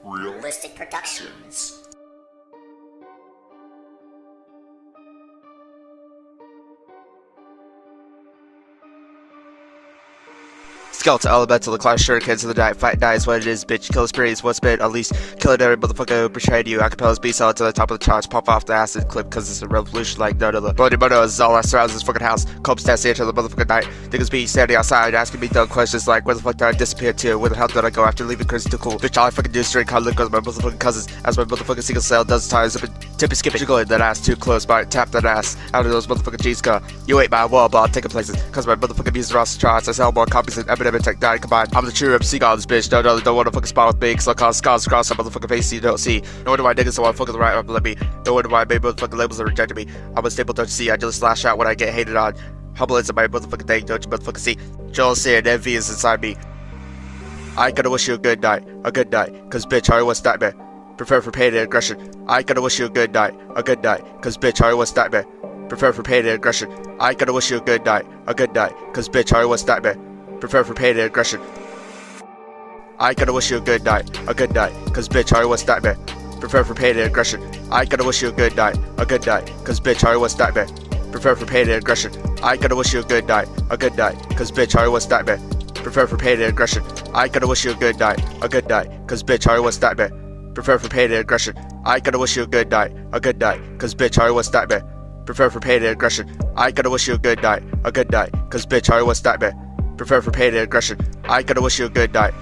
Realistic Productions. Skeleton elemental, the class shurikens of the night, fight dies what it is, bitch, kill experience, what's been unleashed, killing every motherfucker who betrayed you, acapellas beast out to the top of the charts, pop off the acid clip cause it's a revolution like none other. Bloody murder is all that surrounds this fucking house, cope stands here till the motherfucking night, niggas be standing outside asking me dumb questions like where the fuck did I disappear to, where the hell did I go after leaving crazy too cool, bitch all I fucking do is drink hot liquor with my motherfucking cousins, as my motherfucking single cell does times, I've been tippy skipping, jiggling that ass too close, might tap that ass, out of those motherfucking G's car, you ain't my wall, but I'm taking places, cause my motherfucking music roster charts, I sell more copies than Eminem and Tech 9 combined. I'm the true MC god of this bitch. Don't wanna fucking spot with me, cause I'll cause scars across my motherfucking face you don't see. No wonder why niggas don't wanna fucking right up let me. No wonder why my motherfucking labels are rejecting me. I'm unstable, don't you see? I just lash out when I get hated on. Humble is my motherfucking thing, don't you motherfucking see? Jealousy and envy is inside me. I ain't gonna wish you a good night, cause bitch, I was nightmare. Prepare for pain and aggression. I ain't gonna wish you a good night, cause bitch, I was nightmare. Prepare for pain and aggression. I ain't gonna wish you a good night, cause bitch, I was nightmare. Prepare for pain and aggression. I ain't gonna wish you a good night, cause bitch, I was nightmare. Prepare for pain and aggression. I ain't gonna wish you a good night, cause bitch, I was nightmare. Prepare for pain and aggression. I ain't gonna wish you a good night, cause bitch, I was nightmare. Prepare for pain and aggression. I ain't gonna wish you a good night, cause bitch, I was nightmare. Prepare for pain and aggression. I ain't gonna wish you a good night, cause bitch, I was nightmare. Prepare for pain and aggression. I ain't gonna wish you a good night, cause bitch, I was nightmare. Prepare for pain and aggression. I ain't gonna wish you a good night,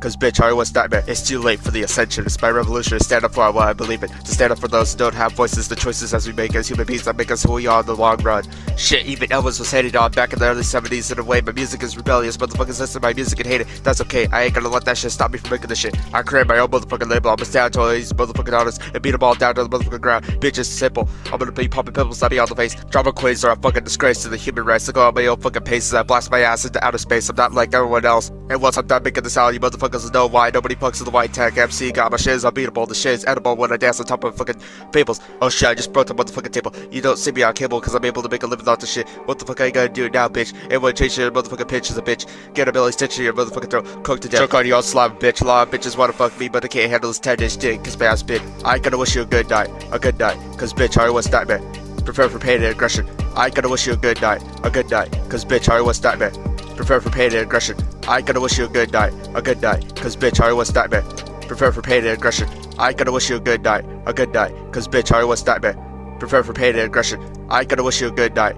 cause bitch, I was nightmare. It's too late for the ascension. It's my revolution to stand up for what I believe in. To stand up for those who don't have voices, the choices as we make as human beings that make us who we are in the long run. Shit, even Elvis was hated on back in the early 70s in a way. My music is rebellious, motherfuckers listen to my music and hate it. That's okay, I ain't gonna let that shit stop me from making this shit. I create my own motherfucking label. I'm gonna stand to all these motherfucking artists and beat them all down to the motherfucking ground. Bitch, it's simple. I'm gonna be popping pimples at me on the face. Drama queens are a fucking disgrace to the human race. I go on my own fucking paces. I blast my ass into outer space. I'm not like everyone else. And once I'm done making this out, you motherfuckers know why. Nobody fucks with the white tech MC. Got my shiz unbeatable. The shit's edible when I dance on top of fucking peoples. Oh shit, I just broke the motherfucking table. You don't see me on cable cause I'm able to make a living off this shit. What the fuck I gotta do now, bitch? Everyone change your motherfucking pitch as a bitch. Get a Billy Stitch in your motherfucking throat. Cooked to death. Choke on you all slime, bitch. A lot of bitches wanna fuck me, but they can't handle this 10-inch dick cause my ass big. I ain't gonna wish you a good night, cause bitch, I was nightmare. Prepare for pain and aggression. I ain't gonna wish you a good night, cause bitch, I was nightmare. Prepare for pain and aggression. I ain't gonna wish you a good night, cause bitch, I was nightmare. Prepare for pain and aggression. I ain't gonna wish you a good night, cause bitch, I was nightmare. Prepare for pain and aggression. I ain't gonna wish you a good night,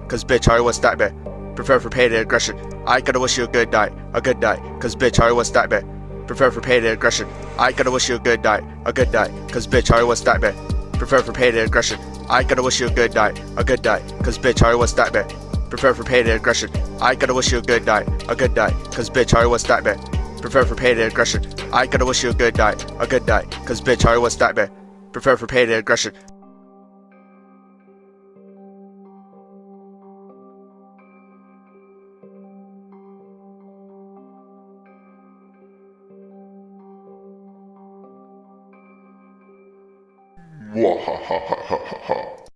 cause bitch, I was nightmare. Prepare for pain and aggression. I ain't gonna wish you a good night, cause bitch, I was nightmare. Prepare for pain and aggression. I ain't gonna wish you a good night, cause bitch, I was nightmare. Prepare for pain and aggression. I ain't gonna wish you a good night, cause bitch, I was nightmare. Prepare for pain and aggression. I ain't gonna wish you a good night, cause bitch, I was nightmare. Prepare for pain and aggression. I ain't gonna wish you a good night, cause bitch, I was nightmare. Prepare for pain and aggression. Wahahahaha.